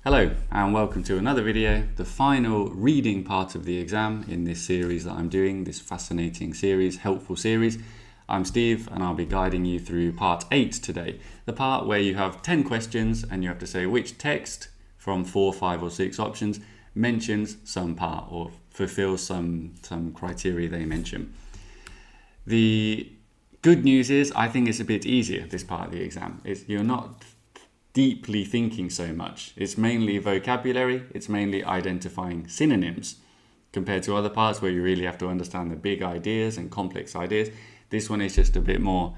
Hello and welcome to another video, the final reading part of the exam in this series that I'm doing, this fascinating series, helpful series. I'm Steve and I'll be guiding you through part 8 today, the part where you have 10 questions and you have to say which text from 4, 5 or 6 options mentions some part or fulfills some criteria they mention. The good news is I think it's a bit easier, this part of the exam. You're not deeply thinking so much. It's mainly vocabulary, it's mainly identifying synonyms compared to other parts where you really have to understand the big ideas and complex ideas. This one is just a bit more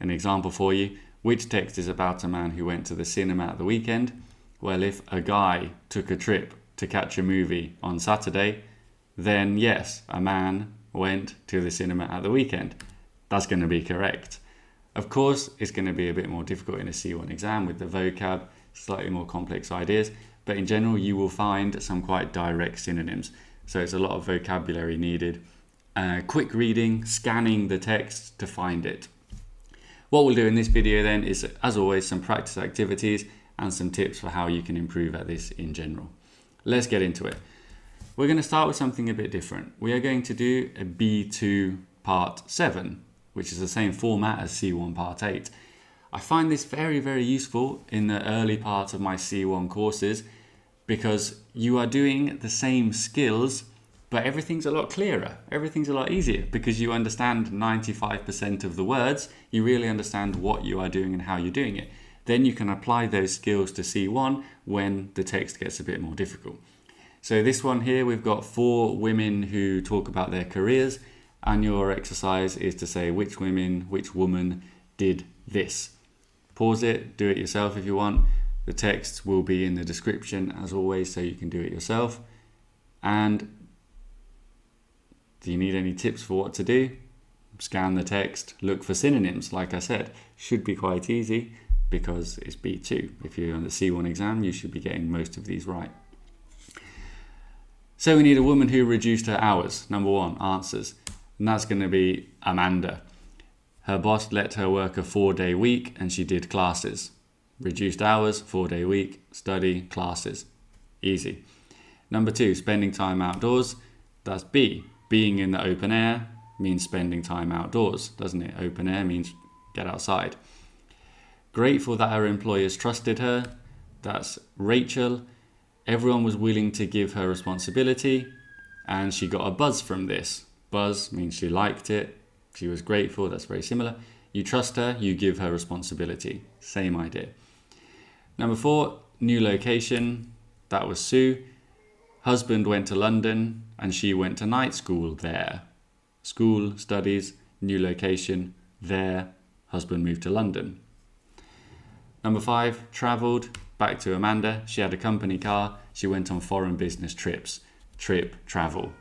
an example for you. Which text is about a man who went to the cinema at the weekend? Well, if a guy took a trip to catch a movie on Saturday, then yes, a man went to the cinema at the weekend. That's going to be correct. Of course, it's going to be a bit more difficult in a C1 exam with the vocab, slightly more complex ideas, but in general, you will find some quite direct synonyms. So it's a lot of vocabulary needed. Quick reading, scanning the text to find it. What we'll do in this video then is, as always, some practice activities and some tips for how you can improve at this in general. Let's get into it. We're going to start with something a bit different. We are going to do a B2 part 7. Which is the same format as C1 Part 8. I find this very, very useful in the early part of my C1 courses because you are doing the same skills, but everything's a lot clearer. Everything's a lot easier because you understand 95% of the words. You really understand what you are doing and how you're doing it. Then you can apply those skills to C1 when the text gets a bit more difficult. So this one here, we've got 4 women who talk about their careers. And your exercise is to say which woman did this. Pause it, do it yourself if you want. The text will be in the description as always, so you can do it yourself. And do you need any tips for what to do? Scan the text, look for synonyms. Like I said, should be quite easy because it's B2. If you're on the C1 exam, you should be getting most of these right. So we need a woman who reduced her hours. Number 1, answers. And that's going to be Amanda. Her boss let her work a 4-day week and she did classes. Reduced hours, 4-day week, study, classes. Easy. Number 2, spending time outdoors. That's B. Being in the open air means spending time outdoors, doesn't it? Open air means get outside. Grateful that her employers trusted her. That's Rachel. Everyone was willing to give her responsibility and she got a buzz from this. Buzz means she liked it, she was grateful, that's very similar. You trust her, you give her responsibility. Same idea. Number 4, new location. That was Sue. Husband went to London and she went to night school there. School, studies, new location, there. Husband moved to London. Number 5, travelled. Back to Amanda. She had a company car. She went on foreign business trips. Trip, travel.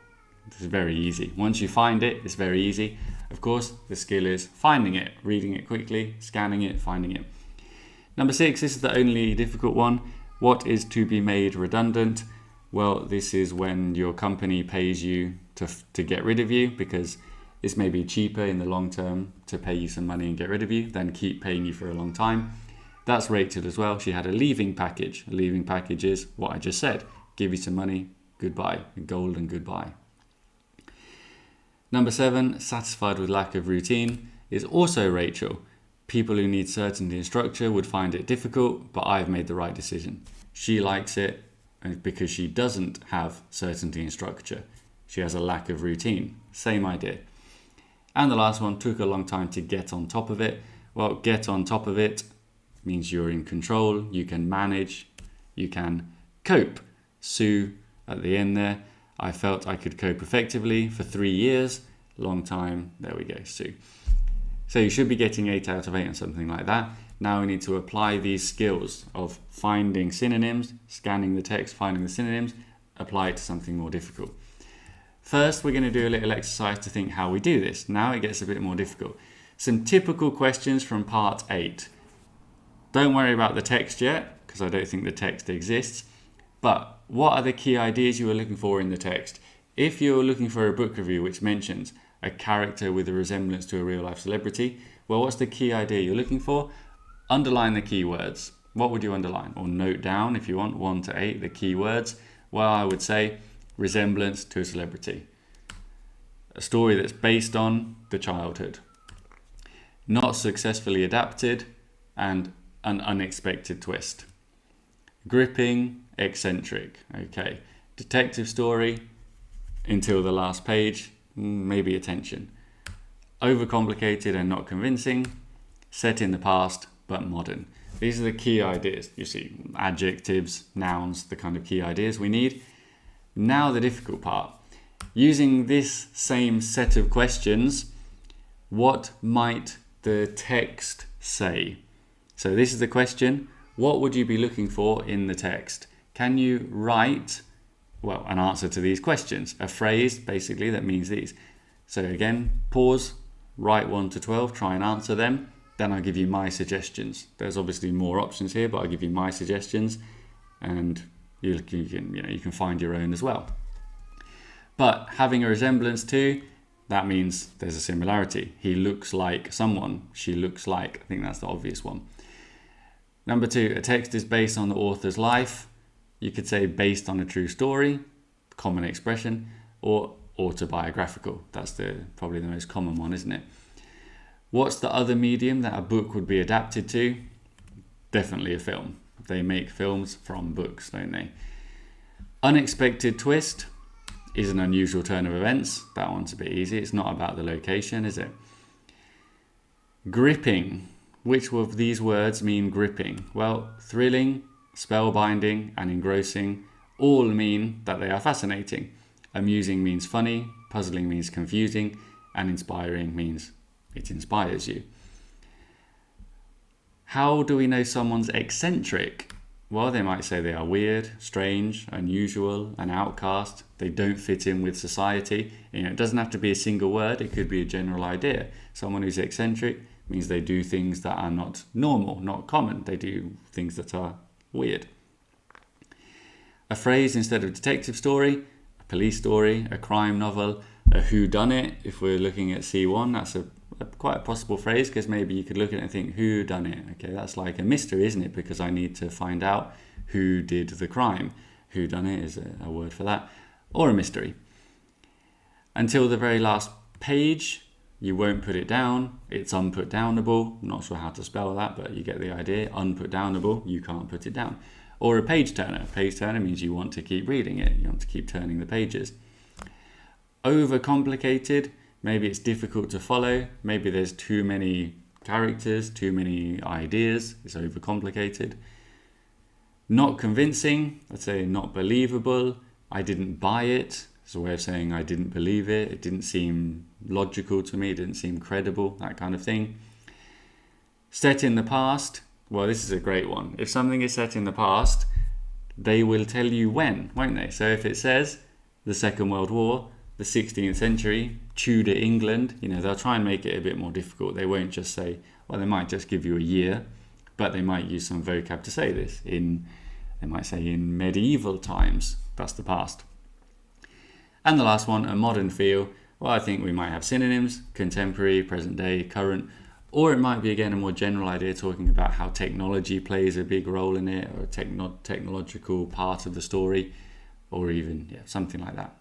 It's very easy. Once you find it, it's very easy. Of course, the skill is finding it, reading it quickly, scanning it, finding it. Number 6, this is the only difficult one. What is to be made redundant? Well, this is when your company pays you to get rid of you because this may be cheaper in the long term to pay you some money and get rid of you than keep paying you for a long time. That's Rachel as well. She had a leaving package. A leaving package is what I just said. Give you some money, goodbye, golden goodbye. Number 7, satisfied with lack of routine, is also Rachel. People who need certainty and structure would find it difficult, but I've made the right decision. She likes it because she doesn't have certainty and structure. She has a lack of routine. Same idea. And the last one, took a long time to get on top of it. Well, get on top of it means you're in control, you can manage, you can cope. Sue at the end there. I felt I could cope effectively for 3 years. Long time. There we go, Sue. So you should be getting 8 out of 8 on something like that. Now we need to apply these skills of finding synonyms, scanning the text, finding the synonyms, apply it to something more difficult. First, we're going to do a little exercise to think how we do this. Now it gets a bit more difficult. Some typical questions from part 8. Don't worry about the text yet, because I don't think the text exists. But what are the key ideas you are looking for in the text? If you're looking for a book review which mentions a character with a resemblance to a real life celebrity, well, what's the key idea you're looking for? Underline the keywords. what would you underline? Or note down, if you want, 1 to 8, the key words. Well, I would say resemblance to a celebrity. A story that's based on the childhood. Not successfully adapted, and an unexpected twist. Gripping, eccentric. Okay. Detective story, until the last page, maybe attention. Overcomplicated and not convincing. Set in the past, but modern. These are the key ideas. You see, adjectives, nouns, the kind of key ideas we need. Now the difficult part. Using this same set of questions, what might the text say? So this is the question. What would you be looking for in the text? Can you write, well, an answer to these questions? A phrase, basically, that means these. So again, pause, write 1 to 12, try and answer them. Then I'll give you my suggestions. There's obviously more options here, but I'll give you my suggestions, and you can find your own as well. But having a resemblance to, that means there's a similarity. He looks like someone. She looks like. I think that's the obvious one. Number 2, a text is based on the author's life. You could say based on a true story, common expression, or autobiographical. That's probably the most common one, isn't it? What's the other medium that a book would be adapted to? Definitely a film. They make films from books, don't they? Unexpected twist is an unusual turn of events. That one's a bit easy. It's not about the location, is it? Gripping. Which of these words mean gripping? Well, thrilling, spellbinding, and engrossing all mean that they are fascinating. Amusing means funny, puzzling means confusing, and inspiring means it inspires you. How do we know someone's eccentric? Well, they might say they are weird, strange, unusual, an outcast. They don't fit in with society. It doesn't have to be a single word. It could be a general idea. Someone who's eccentric means they do things that are not normal, not common. They do things that are weird. A phrase instead of detective story, a police story, a crime novel, a whodunit. If we're looking at C1, that's quite a possible phrase, because maybe you could look at it and think, who done it? Okay, that's like a mystery, isn't it? Because I need to find out who did the crime. Who done it is a word for that. Or a mystery. Until the very last page, you won't put it down. It's unputdownable. I'm not sure how to spell that, but you get the idea. Unputdownable, you can't put it down. Or a page turner. A page turner means you want to keep reading it. You want to keep turning the pages. Overcomplicated. Maybe it's difficult to follow. Maybe there's too many characters, too many ideas. It's overcomplicated. Not convincing. I'd say not believable. I didn't buy it. It's a way of saying I didn't believe it. It didn't seem logical to me. It didn't seem credible, that kind of thing. Set in the past. Well, this is a great one. If something is set in the past, they will tell you when, won't they? So if it says the Second World War, the 16th century, Tudor England, they'll try and make it a bit more difficult. They won't just say, well, they might just give you a year, but they might use some vocab to say this. They might say in medieval times. That's the past. And the last one, a modern feel. Well, I think we might have synonyms, contemporary, present day, current, or it might be, again, a more general idea talking about how technology plays a big role in it, or a technological part of the story, or even something like that.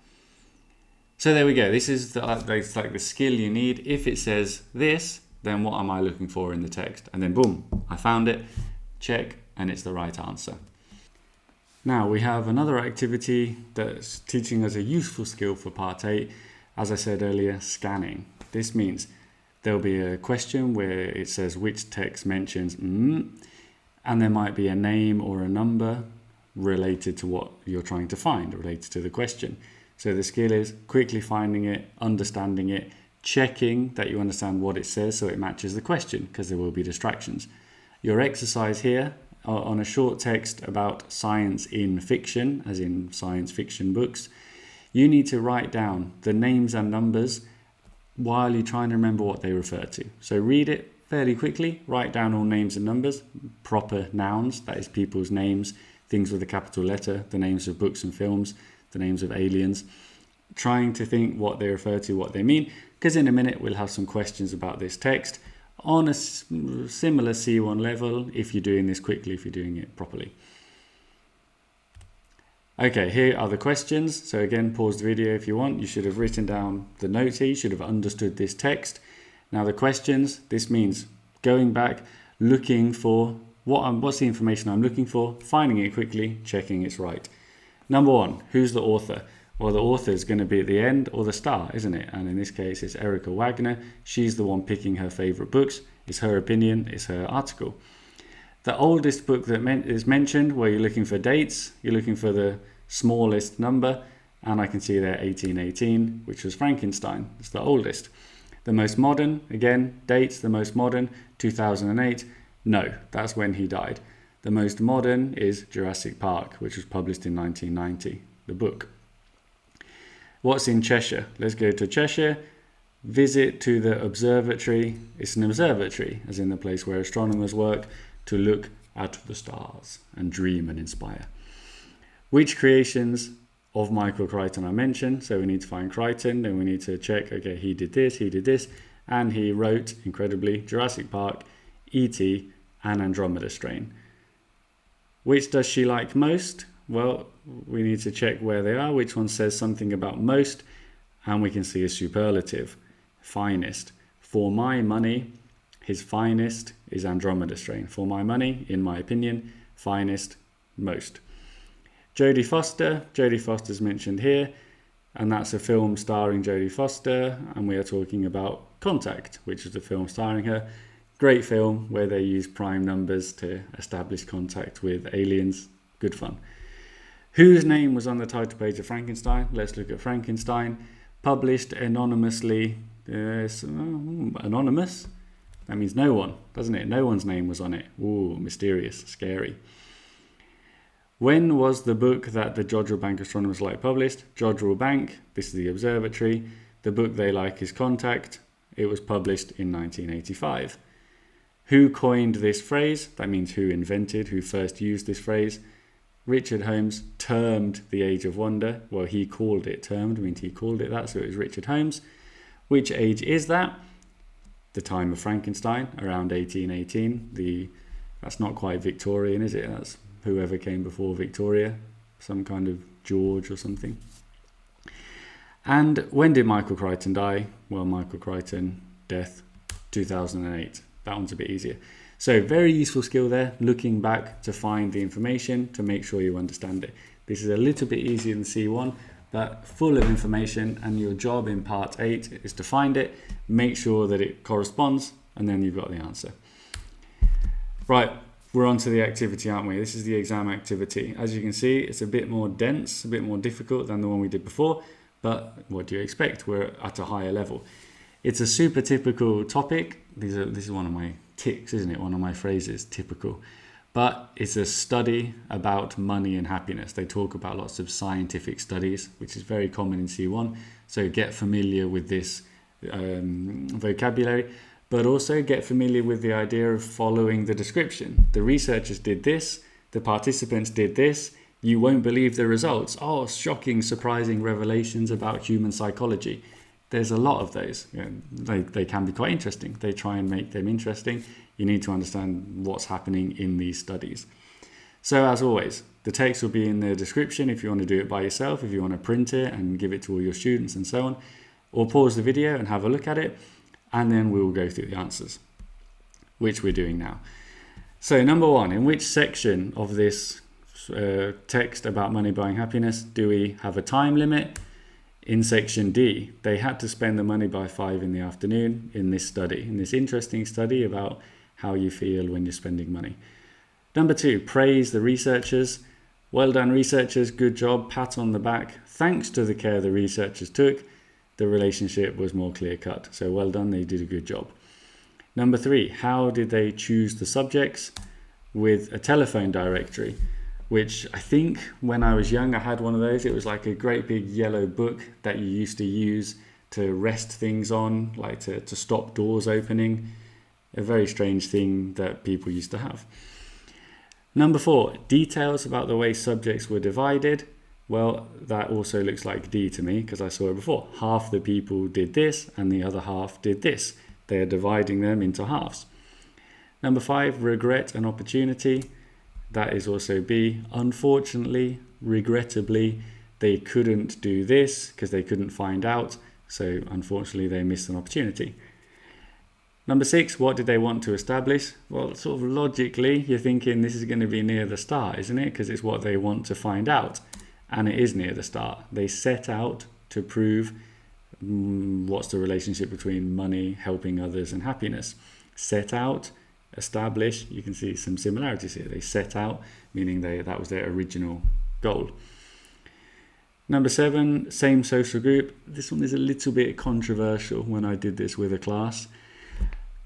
So there we go. This is it's like the skill you need. If it says this, then what am I looking for in the text? And then boom, I found it, check, and it's the right answer. Now we have another activity that's teaching us a useful skill for part 8. As I said earlier, scanning. This means there'll be a question where it says which text mentions and there might be a name or a number related to what you're trying to find, related to the question. So the skill is quickly finding it, understanding it, checking that you understand what it says so it matches the question, because there will be distractions. Your exercise here on a short text about science in fiction, as in science fiction books, you need to write down the names and numbers while you're trying to remember what they refer to. So read it fairly quickly, write down all names and numbers, proper nouns, that is people's names, things with a capital letter, the names of books and films, the names of aliens, trying to think what they refer to, what they mean, because in a minute we'll have some questions about this text. on a similar C1 level if you're doing this quickly, if you're doing it properly. Okay, here are the questions. So again, pause the video if you want. You should have written down the notes here. You should have understood this text. Now the questions, this means going back, looking for what's the information I'm looking for, finding it quickly, checking it's right. Number one, who's the author? Well, the author is going to be at the end or the start, isn't it? And in this case, it's Erica Wagner. She's the one picking her favorite books. It's her opinion, it's her article. The oldest book that is mentioned, where you're looking for dates, you're looking for the smallest number, and I can see there 1818, which was Frankenstein. It's the oldest. The most modern, again, dates, the most modern, 2008. No, that's when he died. The most modern is Jurassic Park, which was published in 1990, the book. What's in Cheshire? Let's go to Cheshire. Visit to the observatory. It's an observatory, as in the place where astronomers work, to look at the stars and dream and inspire. Which creations of Michael Crichton I mentioned? So we need to find Crichton, then we need to check, okay, he did this, and he wrote, incredibly, Jurassic Park, E.T., and Andromeda Strain. Which does she like most? Well, we need to check where they are, which one says something about most, and we can see a superlative, finest. For my money, his finest is Andromeda Strain. For my money, in my opinion, finest, most. Jodie Foster's mentioned here, and that's a film starring Jodie Foster, and we are talking about Contact, which is the film starring her. Great film where they use prime numbers to establish contact with aliens. Good fun. Whose name was on the title page of Frankenstein? Let's look at Frankenstein. Published anonymously. Anonymous? That means no one, doesn't it? No one's name was on it. Ooh, mysterious, scary. When was the book that the Jodrell Bank astronomers like published? Jodrell Bank, this is the observatory. The book they like is Contact. It was published in 1985. Who coined this phrase? That means who invented, who first used this phrase. Richard Holmes termed the Age of Wonder. Well, he called it termed, means he called it that, so it was Richard Holmes. Which age is that? The time of Frankenstein, around 1818. That's not quite Victorian, is it? That's whoever came before Victoria, some kind of George or something. And when did Michael Crichton die? Well, Michael Crichton, death, 2008. That one's a bit easier. So very useful skill there, looking back to find the information to make sure you understand it. This is a little bit easier than C1, but full of information, and your job in part 8 is to find it, make sure that it corresponds, and then you've got the answer. Right, we're on to the activity, aren't we? This is the exam activity. As you can see, it's a bit more dense, a bit more difficult than the one we did before, but what do you expect? We're at a higher level. It's a super typical topic. This is one of my ticks, isn't it? One of my phrases, typical. But it's a study about money and happiness. They talk about lots of scientific studies, which is very common in C1. So get familiar with this vocabulary, but also get familiar with the idea of following the description. The researchers did this, the participants did this, you won't believe the results. Oh, shocking, surprising revelations about human psychology. There's a lot of those. They can be quite interesting. They try and make them interesting. You need to understand what's happening in these studies. So as always, the text will be in the description if you want to do it by yourself, if you want to print it and give it to all your students and so on, or pause the video and have a look at it, and then we'll go through the answers, which we're doing now. So number 1, in which section of this text about money buying happiness do we have a time limit? In section D, they had to spend the money by 5 in the afternoon in this study, in this interesting study about how you feel when you're spending money. Number 2, praise the researchers. Well done, researchers, good job, pat on the back. Thanks to the care the researchers took, the relationship was more clear-cut. So well done, they did a good job. Number 3, how did they choose the subjects? With a telephone directory, which I think when I was young, I had one of those. It was like a great big yellow book that you used to use to rest things on, like to stop doors opening. A very strange thing that people used to have. Number 4, details about the way subjects were divided. Well, that also looks like D to me because I saw it before. Half the people did this and the other half did this. They are dividing them into halves. Number 5, regret and opportunity. That is also B. Unfortunately, regrettably, they couldn't do this because they couldn't find out. So unfortunately, they missed an opportunity. Number 6, what did they want to establish? Well, sort of logically, you're thinking this is going to be near the start, isn't it? Because it's what they want to find out. And it is near the start. They set out to prove what's the relationship between money, helping others, and happiness. Set out, establish, you can see some similarities here. They set out, meaning that was their original goal. Number 7, same social group. This one is a little bit controversial when I did this with a class.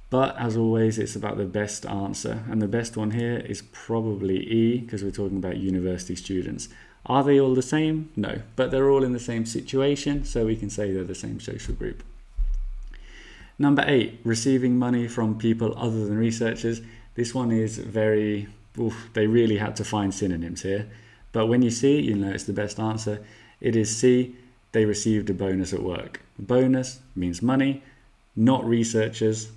But as always, it's about the best answer. And the best one here is probably E, because we're talking about university students. Are they all the same? No, but they're all in the same situation, so we can say they're the same social group. Number 8, receiving money from people other than researchers. This one is they really had to find synonyms here. But when you see it, you know it's the best answer. It is C, they received a bonus at work. Bonus means money, not researchers,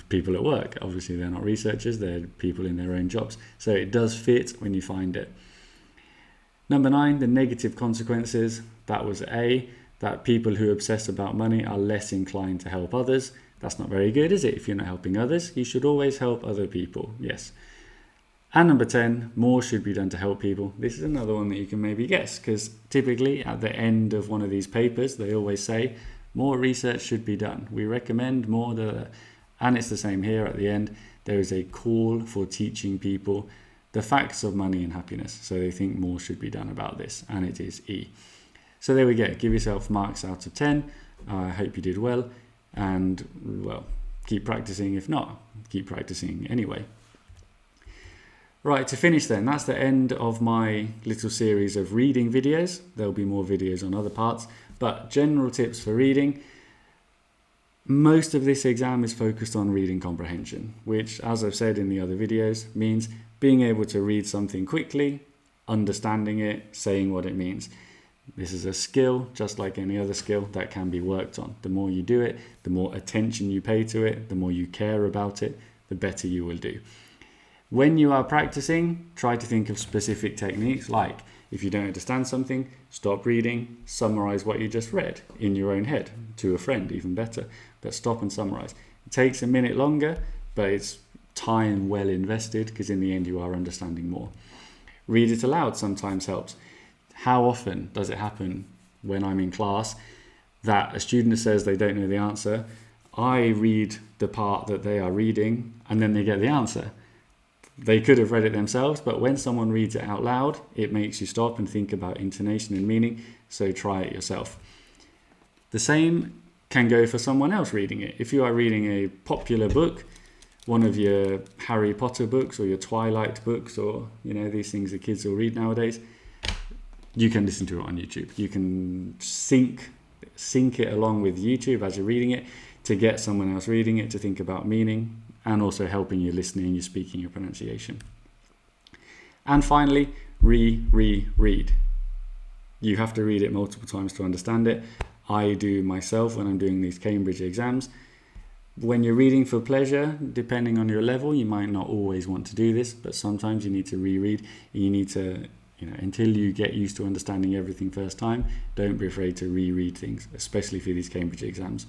people at work. Obviously they're not researchers, they're people in their own jobs. So it does fit when you find it. Number 9, the negative consequences. That was A, that people who obsess about money are less inclined to help others. That's not very good, is it? If you're not helping others, you should always help other people. Yes. And number 10, more should be done to help people. This is another one that you can maybe guess, because typically at the end of one of these papers, they always say, more research should be done. We recommend more. And it's the same here at the end. There is a call for teaching people the facts of money and happiness. So they think more should be done about this, and it is E. So there we go. Give yourself marks out of 10. I hope you did well. And, well, keep practicing. If not, keep practicing anyway. Right, to finish then, that's the end of my little series of reading videos. There'll be more videos on other parts. But general tips for reading. Most of this exam is focused on reading comprehension, which, as I've said in the other videos, means being able to read something quickly, understanding it, saying what it means. This is a skill, just like any other skill, that can be worked on. The more you do it, the more attention you pay to it, the more you care about it, the better you will do. When you are practicing, try to think of specific techniques, like if you don't understand something, stop reading, summarize what you just read in your own head, to a friend, even better. But stop and summarize. It takes a minute longer, but it's time well invested, because in the end you are understanding more. Read it aloud sometimes helps. How often does it happen when I'm in class that a student says they don't know the answer, I read the part that they are reading, and then they get the answer. They could have read it themselves, but when someone reads it out loud, it makes you stop and think about intonation and meaning, so try it yourself. The same can go for someone else reading it. If you are reading a popular book, one of your Harry Potter books or your Twilight books, or these things that kids will read nowadays, you can listen to it on YouTube. You can sync it along with YouTube as you're reading it to get someone else reading it to think about meaning, and also helping you listening, your speaking, your pronunciation. And finally, read. You have to read it multiple times to understand it. I do myself when I'm doing these Cambridge exams. When you're reading for pleasure, depending on your level, you might not always want to do this, but sometimes you need to reread. You need to, until you get used to understanding everything first time, don't be afraid to reread things, especially for these Cambridge exams.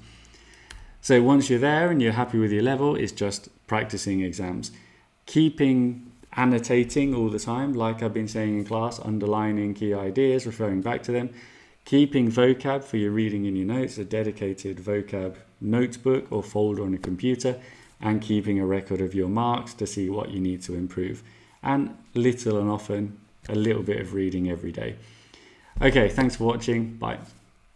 So once you're there and you're happy with your level, it's just practicing exams. Annotating all the time, like I've been saying in class, underlining key ideas, referring back to them. Keeping vocab for your reading in your notes, a dedicated vocab notebook or folder on a computer, and keeping a record of your marks to see what you need to improve. And little and often, a little bit of reading every day. Okay, thanks for watching. Bye.